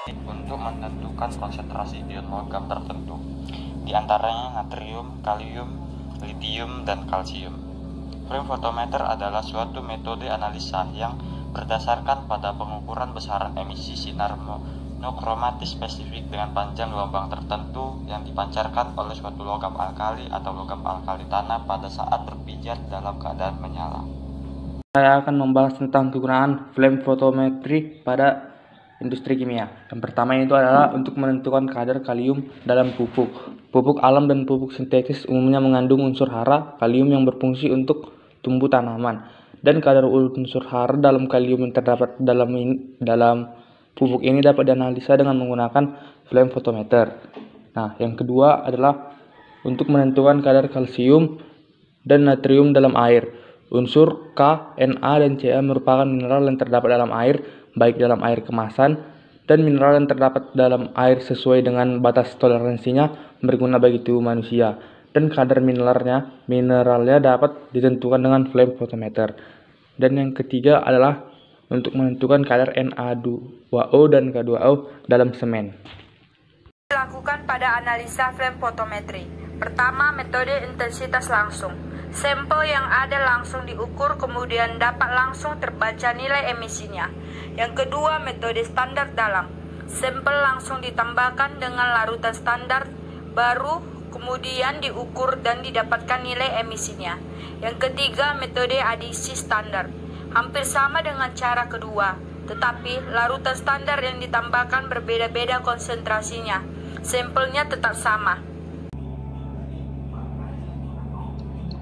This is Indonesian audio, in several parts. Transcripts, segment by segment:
untuk menentukan konsentrasi ion logam tertentu, di antaranya natrium, kalium, litium, dan kalsium. Flame photometer adalah suatu metode analisa yang berdasarkan pada pengukuran besaran emisi sinar monokromatis spesifik dengan panjang gelombang tertentu yang dipancarkan oleh suatu logam alkali atau logam alkali tanah pada saat berpijat dalam keadaan menyala. Saya akan membahas tentang kegunaan flame photometry pada industri kimia. Yang pertama itu adalah untuk menentukan kadar kalium dalam pupuk. Pupuk alam dan pupuk sintetis umumnya mengandung unsur hara kalium yang berfungsi untuk tumbuh tanaman. Dan kadar unsur hara dalam kalium yang terdapat dalam pupuk ini dapat dianalisa dengan menggunakan flame photometer. Nah, yang kedua adalah untuk menentukan kadar kalsium dan natrium dalam air. Unsur K, Na, dan Ca merupakan mineral yang terdapat dalam air, baik dalam air kemasan dan mineral yang terdapat dalam air sesuai dengan batas toleransinya berguna bagi tubuh manusia. Dan kadar mineralnya dapat ditentukan dengan flame photometer. Dan yang ketiga adalah untuk menentukan kadar Na2O dan K2O dalam semen. Dilakukan pada analisa flame photometry. Pertama, metode intensitas langsung. Sampel yang ada langsung diukur kemudian dapat langsung terbaca nilai emisinya. Yang kedua, metode standar dalam. Sampel langsung ditambahkan dengan larutan standar baru kemudian diukur dan didapatkan nilai emisinya. Yang ketiga, metode adisi standar. Hampir sama dengan cara kedua, tetapi larutan standar yang ditambahkan berbeda-beda konsentrasinya. Sampelnya tetap sama.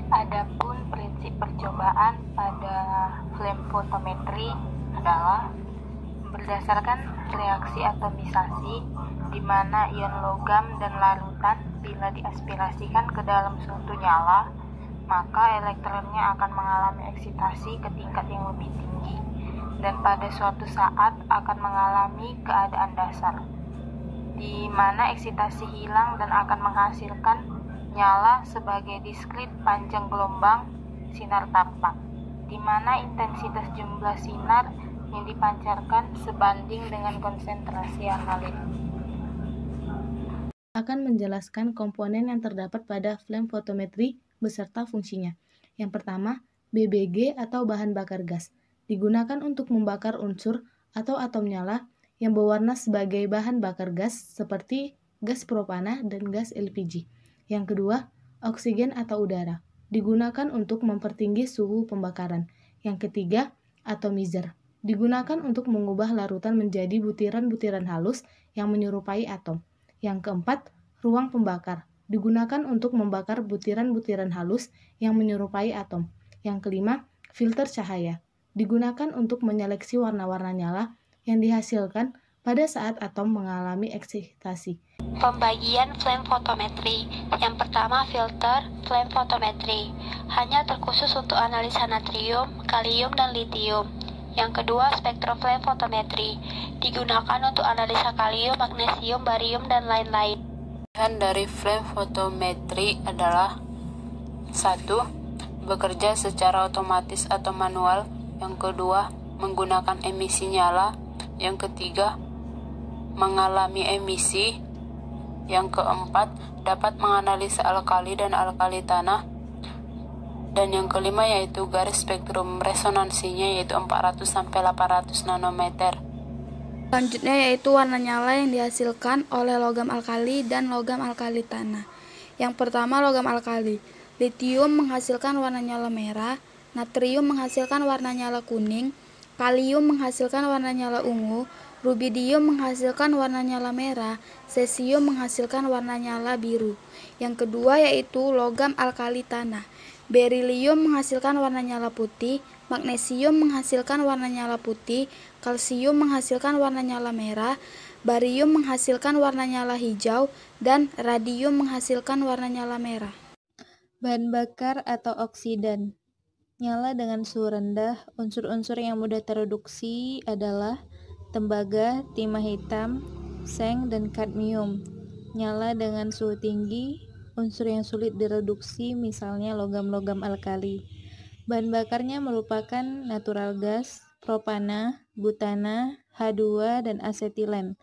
Adapun prinsip percobaan pada flame photometry adalah berdasarkan reaksi atomisasi di mana ion logam dan larutan bila diaspirasikan ke dalam suatu nyala, maka elektronnya akan mengalami eksitasi ke tingkat yang lebih tinggi dan pada suatu saat akan mengalami keadaan dasar, di mana eksitasi hilang dan akan menghasilkan nyala sebagai diskrit panjang gelombang sinar tampak, di mana intensitas jumlah sinar yang dipancarkan sebanding dengan konsentrasi analit. Akan menjelaskan komponen yang terdapat pada flame photometry beserta fungsinya. Yang pertama, BBG atau bahan bakar gas, digunakan untuk membakar unsur atau atom nyala yang berwarna sebagai bahan bakar gas seperti gas propana dan gas LPG. Yang kedua, oksigen atau udara, digunakan untuk mempertinggi suhu pembakaran. Yang ketiga, atomizer, digunakan untuk mengubah larutan menjadi butiran-butiran halus yang menyerupai atom. Yang keempat, ruang pembakar, digunakan untuk membakar butiran-butiran halus yang menyerupai atom. Yang kelima, filter cahaya, digunakan untuk menyeleksi warna-warna nyala yang dihasilkan pada saat atom mengalami eksitasi. Pembagian flame photometry. Yang pertama, filter flame photometry, hanya terkhusus untuk analisa natrium, kalium, dan litium. Yang kedua, spektroflame photometry, digunakan untuk analisa kalium, magnesium, barium, dan lain-lain. Pilihan dari flame photometry adalah 1. Bekerja secara otomatis atau manual. Yang kedua, menggunakan emisi nyala. Yang ketiga, mengalami emisi. Yang keempat, dapat menganalisa alkali dan alkali tanah. Dan yang kelima yaitu garis spektrum resonansinya yaitu 400-800 nanometer. Selanjutnya yaitu warna nyala yang dihasilkan oleh logam alkali dan logam alkali tanah. Yang pertama, logam alkali. Litium menghasilkan warna nyala merah, natrium menghasilkan warna nyala kuning, kalium menghasilkan warna nyala ungu, rubidium menghasilkan warna nyala merah, cesium menghasilkan warna nyala biru. Yang kedua yaitu logam alkali tanah. Berilium menghasilkan warna nyala putih, magnesium menghasilkan warna nyala putih, kalsium menghasilkan warna nyala merah, barium menghasilkan warna nyala hijau, dan radium menghasilkan warna nyala merah. Bahan bakar atau oksidan. Nyala dengan suhu rendah, unsur-unsur yang mudah tereduksi adalah tembaga, timah hitam, seng, dan kadmium. Nyala dengan suhu tinggi, unsur yang sulit direduksi misalnya logam-logam alkali. Bahan bakarnya merupakan natural gas, propana, butana, H2, dan asetilen.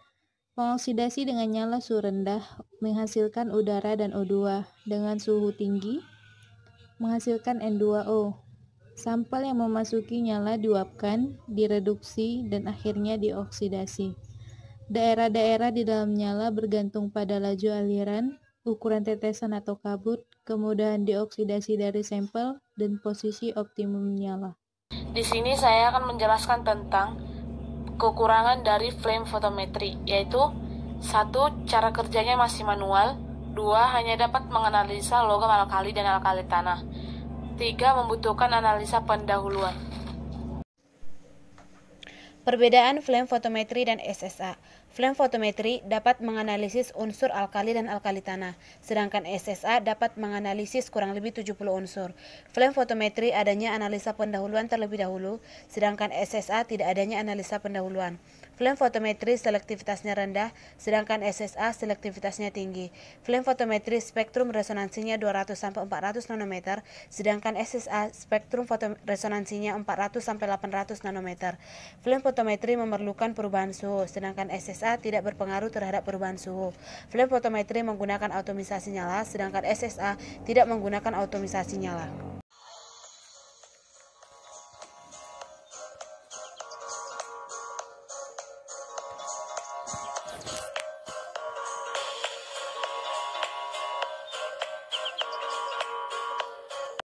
Pengoksidasi dengan nyala suhu rendah menghasilkan udara dan O2 dengan suhu tinggi menghasilkan N2O. Sampel yang memasuki nyala diuapkan, direduksi, dan akhirnya dioksidasi. Daerah-daerah di dalam nyala bergantung pada laju aliran, ukuran tetesan atau kabut, kemudahan dioksidasi dari sampel, dan posisi optimum nyala. Di sini saya akan menjelaskan tentang kekurangan dari flame photometry, yaitu 1. Cara kerjanya masih manual. 2. Hanya dapat menganalisa logam alkali dan alkali tanah. 3. Membutuhkan analisa pendahuluan. Perbedaan flame photometry dan SSA. Flame photometry dapat menganalisis unsur alkali dan alkali tanah, sedangkan SSA dapat menganalisis kurang lebih 70 unsur. Flame photometry adanya analisa pendahuluan terlebih dahulu, sedangkan SSA tidak adanya analisa pendahuluan. Flame photometry selektivitasnya rendah, sedangkan SSA selektivitasnya tinggi. Flame photometry spektrum resonansinya 200-400 nanometer, sedangkan SSA spektrum resonansinya 400-800 nanometer. Flame photometry memerlukan perubahan suhu, sedangkan SSA tidak berpengaruh terhadap perubahan suhu. Flame photometry menggunakan atomisasi nyala, sedangkan SSA tidak menggunakan atomisasi nyala.